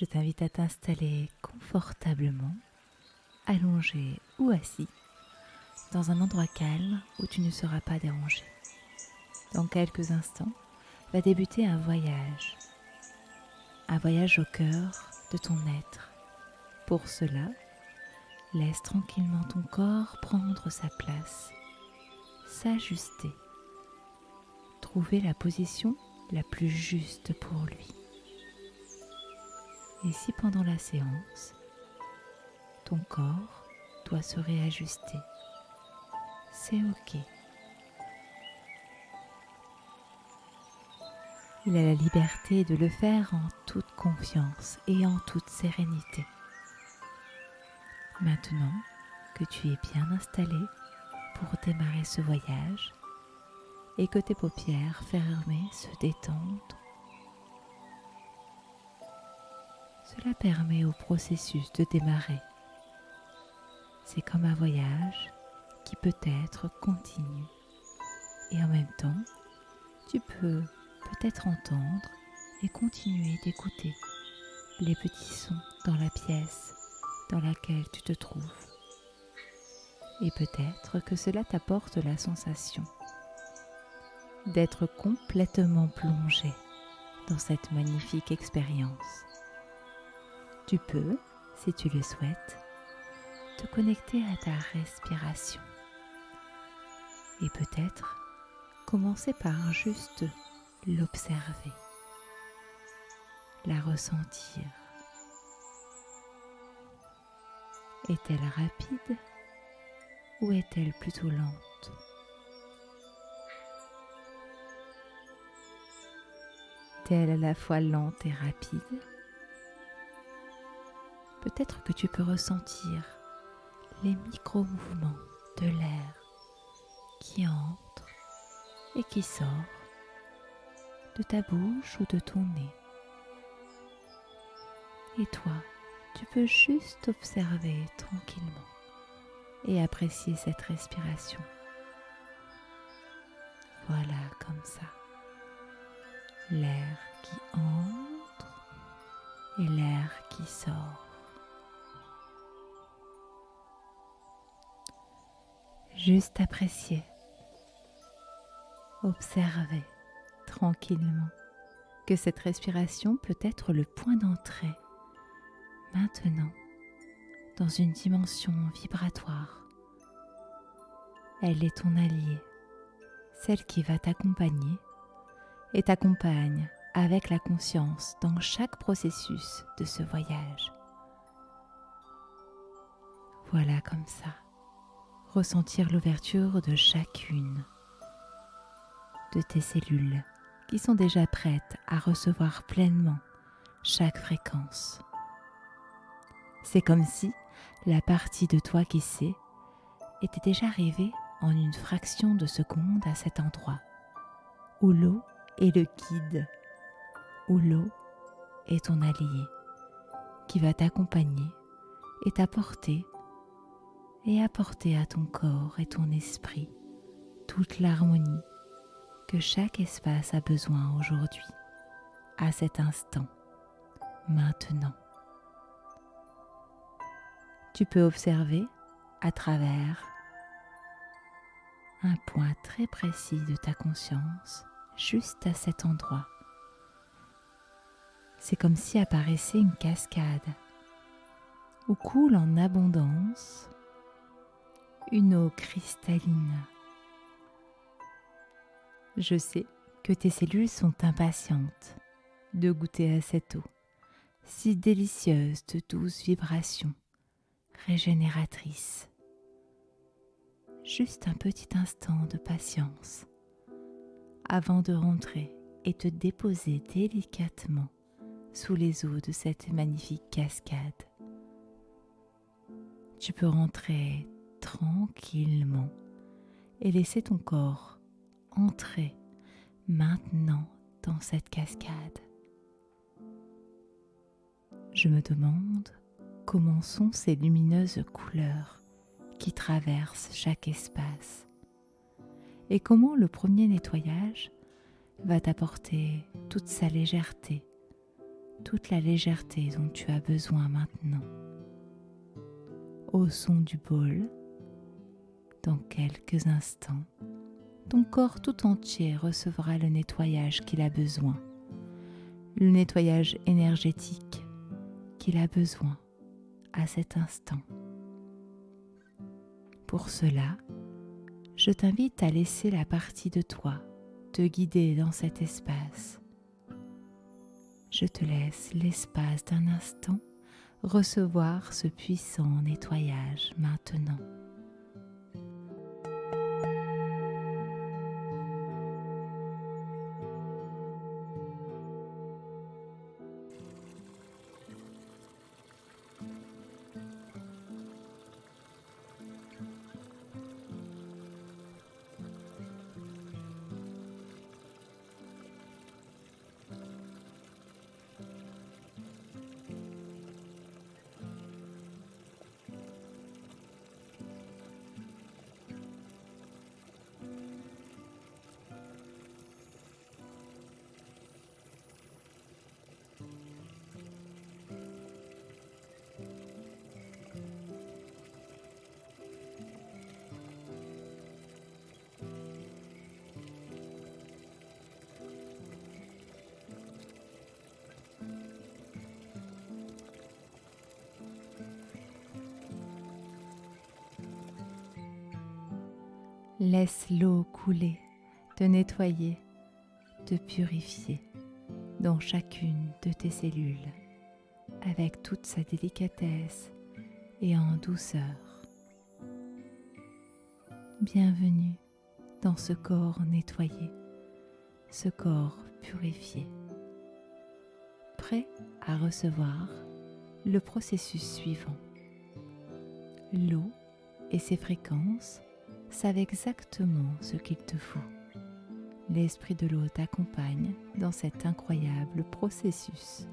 Je t'invite à t'installer confortablement, allongé ou assis, dans un endroit calme où tu ne seras pas dérangé. Dans quelques instants, va débuter un voyage au cœur de ton être. Pour cela, laisse tranquillement ton corps prendre sa place, s'ajuster, trouver la position la plus juste pour lui. Et si pendant la séance, ton corps doit se réajuster, c'est ok. Il a la liberté de le faire en toute confiance et en toute sérénité. Maintenant que tu es bien installé pour démarrer ce voyage et que tes paupières fermées se détendent, cela permet au processus de démarrer. C'est comme un voyage qui peut être continu et en même temps, tu peux peut-être entendre et continuer d'écouter les petits sons dans la pièce dans laquelle tu te trouves. Et peut-être que cela t'apporte la sensation d'être complètement plongé dans cette magnifique expérience. Tu peux, si tu le souhaites, te connecter à ta respiration et peut-être commencer par juste l'observer, la ressentir. Est-elle rapide ou est-elle plutôt lente? Est-elle à la fois lente et rapide? Peut-être que tu peux ressentir les micro-mouvements de l'air qui entre et qui sort de ta bouche ou de ton nez. Et toi, tu peux juste observer tranquillement et apprécier cette respiration. Voilà, comme ça. L'air qui entre et l'air qui sort. Juste apprécier, observer tranquillement que cette respiration peut être le point d'entrée maintenant dans une dimension vibratoire. Elle est ton alliée, celle qui va t'accompagner et t'accompagne avec la conscience dans chaque processus de ce voyage. Voilà comme ça, ressentir l'ouverture de chacune de tes cellules qui sont déjà prêtes à recevoir pleinement chaque fréquence. C'est comme si la partie de toi qui sait était déjà arrivée en une fraction de seconde à cet endroit où l'eau est le guide, où l'eau est ton allié qui va t'accompagner et t'apporter et apporter à ton corps et ton esprit toute l'harmonie que chaque espace a besoin aujourd'hui, à cet instant, maintenant. Tu peux observer à travers un point très précis de ta conscience, juste à cet endroit. C'est comme si apparaissait une cascade où coule en abondance une eau cristalline. Je sais que tes cellules sont impatientes de goûter à cette eau, si délicieuse de douces vibrations, régénératrices. Juste un petit instant de patience avant de rentrer et te déposer délicatement sous les eaux de cette magnifique cascade. Tu peux rentrer tranquillement et laisser ton corps entrer maintenant dans cette cascade. Je me demande comment sont ces lumineuses couleurs qui traversent chaque espace et comment le premier nettoyage va t'apporter toute sa légèreté, toute la légèreté dont tu as besoin maintenant. Au son du bol, dans quelques instants, ton corps tout entier recevra le nettoyage qu'il a besoin, le nettoyage énergétique qu'il a besoin à cet instant. Pour cela, je t'invite à laisser la partie de toi te guider dans cet espace. Je te laisse l'espace d'un instant recevoir ce puissant nettoyage maintenant. Laisse l'eau couler, te nettoyer, te purifier dans chacune de tes cellules, avec toute sa délicatesse et en douceur. Bienvenue dans ce corps nettoyé, ce corps purifié, prêt à recevoir le processus suivant. L'eau et ses fréquences savent exactement ce qu'il te faut. L'esprit de l'eau t'accompagne dans cet incroyable processus.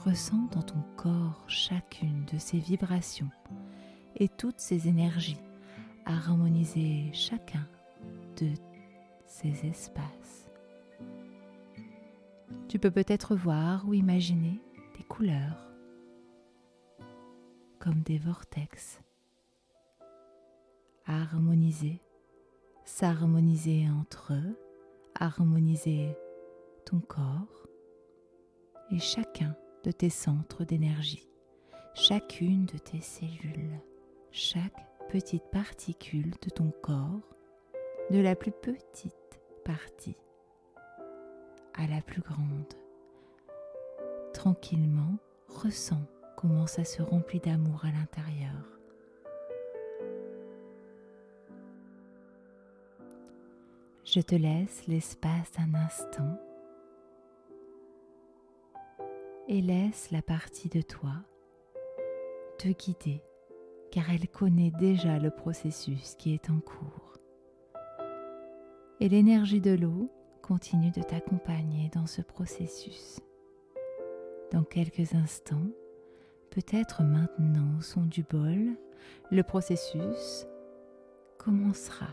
Ressens dans ton corps chacune de ces vibrations et toutes ces énergies à harmoniser chacun de ces espaces. Tu peux peut-être voir ou imaginer des couleurs comme des vortex. Harmoniser, s'harmoniser entre eux, harmoniser ton corps et chacun de tes centres d'énergie, chacune de tes cellules, chaque petite particule de ton corps, de la plus petite partie à la plus grande. Tranquillement, ressens comment ça se remplit d'amour à l'intérieur. Je te laisse l'espace d'un instant et laisse la partie de toi te guider, car elle connaît déjà le processus qui est en cours. Et l'énergie de l'eau continue de t'accompagner dans ce processus. Dans quelques instants, peut-être maintenant au son du bol, le processus commencera.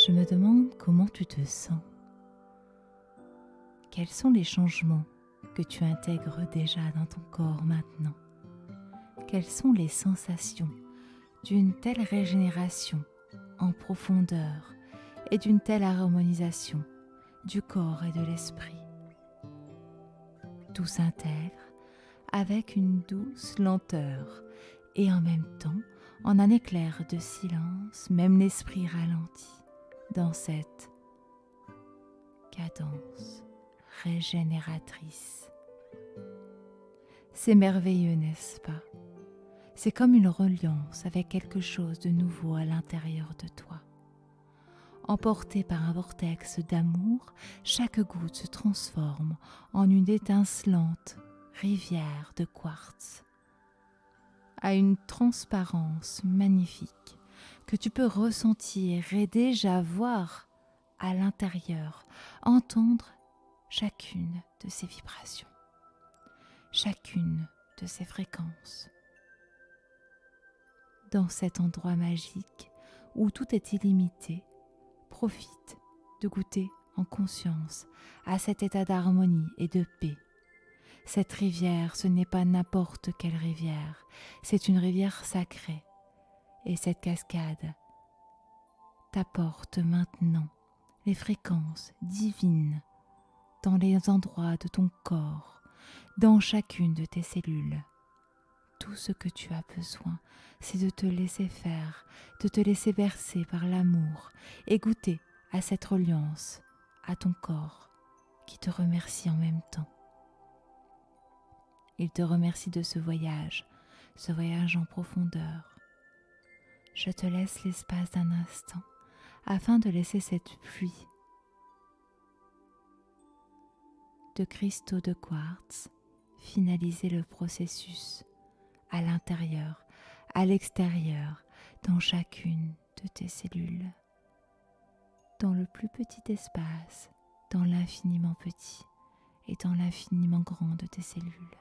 Je me demande comment tu te sens. Quels sont les changements que tu intègres déjà dans ton corps maintenant? Quelles sont les sensations d'une telle régénération en profondeur et d'une telle harmonisation du corps et de l'esprit? Tout s'intègre avec une douce lenteur et en même temps, en un éclair de silence, même l'esprit ralentit dans cette cadence régénératrice. C'est merveilleux, n'est-ce pas? C'est comme une reliance avec quelque chose de nouveau à l'intérieur de toi. Emporté par un vortex d'amour, chaque goutte se transforme en une étincelante rivière de quartz, à une transparence magnifique que tu peux ressentir et déjà voir à l'intérieur, entendre chacune de ces vibrations, chacune de ces fréquences. Dans cet endroit magique où tout est illimité, profite de goûter en conscience à cet état d'harmonie et de paix. Cette rivière, ce n'est pas n'importe quelle rivière, c'est une rivière sacrée. Et cette cascade t'apporte maintenant les fréquences divines dans les endroits de ton corps, dans chacune de tes cellules. Tout ce que tu as besoin, c'est de te laisser faire, de te laisser bercer par l'amour et goûter à cette reliance, à ton corps qui te remercie en même temps. Il te remercie de ce voyage en profondeur. Je te laisse l'espace d'un instant afin de laisser cette pluie de cristaux de quartz finaliser le processus à l'intérieur, à l'extérieur, dans chacune de tes cellules, dans le plus petit espace, dans l'infiniment petit et dans l'infiniment grand de tes cellules.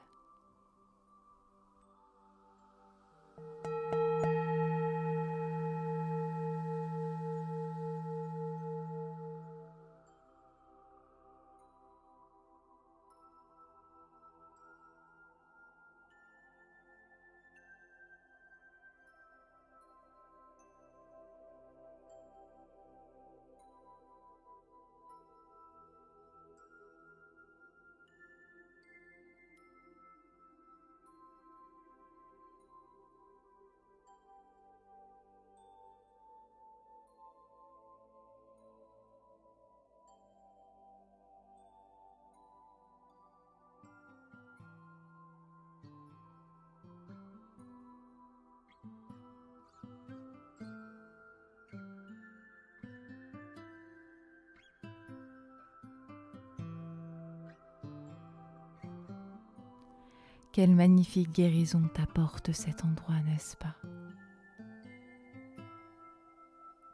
Quelle magnifique guérison t'apporte cet endroit, n'est-ce pas?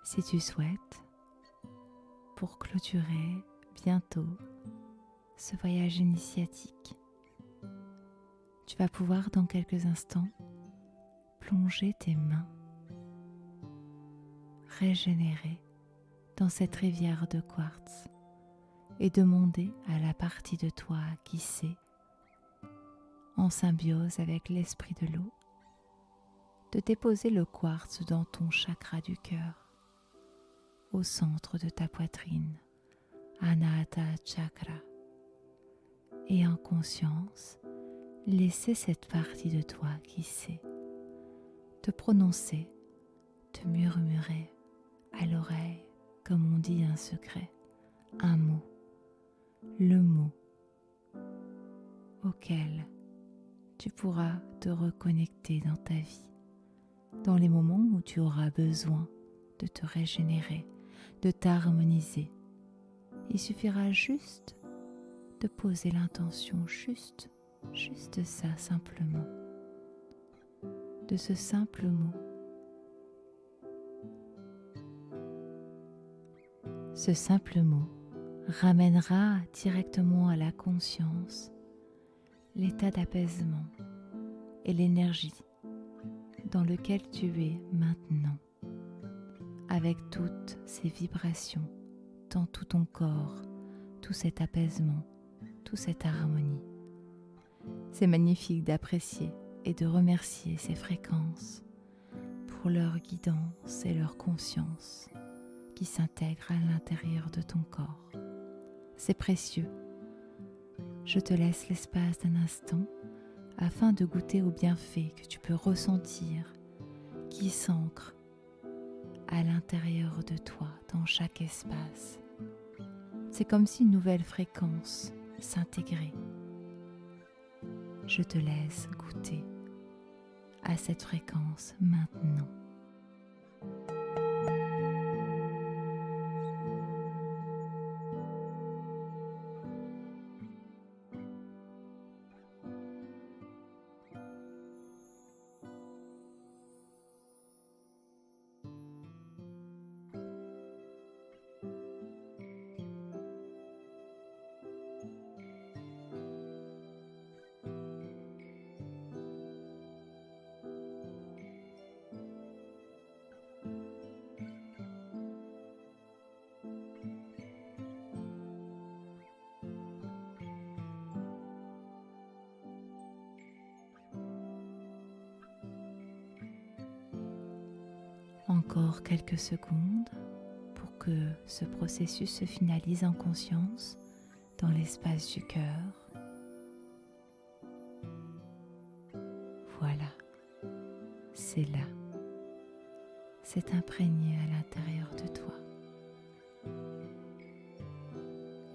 Si tu souhaites, pour clôturer bientôt ce voyage initiatique, tu vas pouvoir dans quelques instants plonger tes mains régénérées dans cette rivière de quartz et demander à la partie de toi qui sait, en symbiose avec l'esprit de l'eau, de déposer le quartz dans ton chakra du cœur, au centre de ta poitrine, Anahata Chakra, et en conscience, laisser cette partie de toi qui sait te prononcer, te murmurer à l'oreille, comme on dit un secret, un mot, le mot auquel tu pourras te reconnecter dans ta vie, dans les moments où tu auras besoin de te régénérer, de t'harmoniser. Il suffira juste de poser l'intention, juste ça simplement, de ce simple mot. Ce simple mot ramènera directement à la conscience l'état d'apaisement et l'énergie dans lequel tu es maintenant, avec toutes ces vibrations dans tout ton corps, tout cet apaisement, toute cette harmonie. C'est magnifique d'apprécier et de remercier ces fréquences pour leur guidance et leur conscience qui s'intègrent à l'intérieur de ton corps. C'est précieux. Je te laisse l'espace d'un instant afin de goûter aux bienfaits que tu peux ressentir qui s'ancrent à l'intérieur de toi, dans chaque espace. C'est comme si une nouvelle fréquence s'intégrait. Je te laisse goûter à cette fréquence maintenant. Encore quelques secondes pour que ce processus se finalise en conscience dans l'espace du cœur. Voilà, c'est là. C'est imprégné à l'intérieur de toi.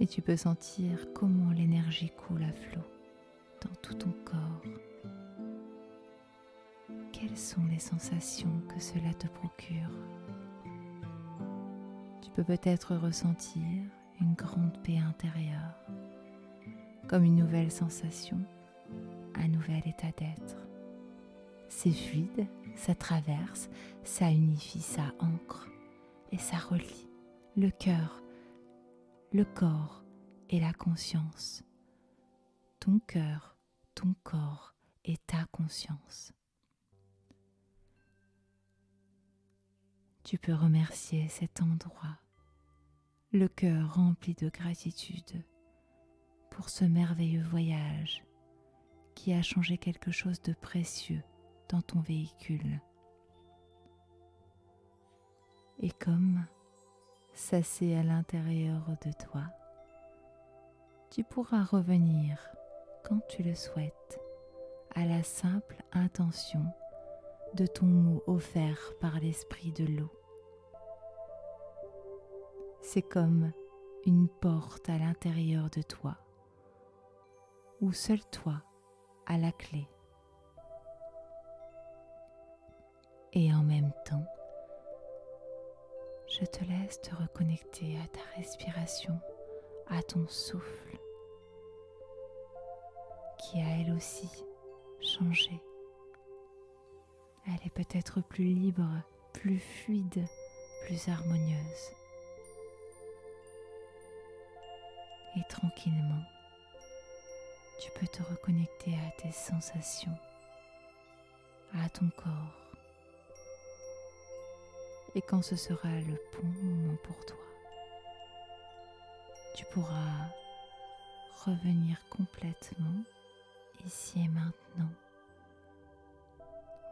Et tu peux sentir comment l'énergie coule à flot dans tout ton corps. Quelles sont les sensations que cela te procure? Tu peux peut-être ressentir une grande paix intérieure, comme une nouvelle sensation, un nouvel état d'être. C'est fluide, ça traverse, ça unifie, ça ancre et ça relie le cœur, le corps et la conscience. Ton cœur, ton corps et ta conscience. Tu peux remercier cet endroit, le cœur rempli de gratitude pour ce merveilleux voyage qui a changé quelque chose de précieux dans ton véhicule. Et comme ça c'est à l'intérieur de toi, tu pourras revenir quand tu le souhaites à la simple intention de ton mot offert par l'esprit de l'eau. C'est comme une porte à l'intérieur de toi, où seul toi as la clé. Et en même temps, je te laisse te reconnecter à ta respiration, à ton souffle, qui a elle aussi changé. Elle est peut-être plus libre, plus fluide, plus harmonieuse. Et tranquillement, tu peux te reconnecter à tes sensations, à ton corps. Et quand ce sera le bon moment pour toi, tu pourras revenir complètement ici et maintenant.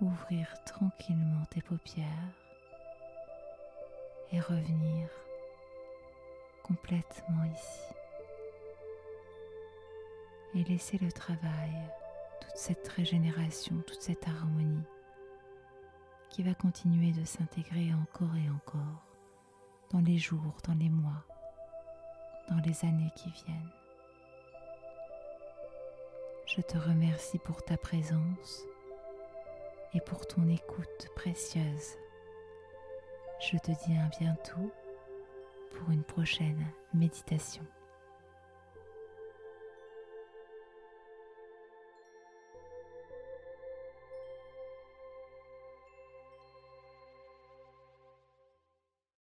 Ouvrir tranquillement tes paupières et revenir complètement ici. Et laisser le travail, toute cette régénération, toute cette harmonie qui va continuer de s'intégrer encore et encore dans les jours, dans les mois, dans les années qui viennent. Je te remercie pour ta présence et pour ton écoute précieuse. Je te dis à bientôt pour une prochaine méditation.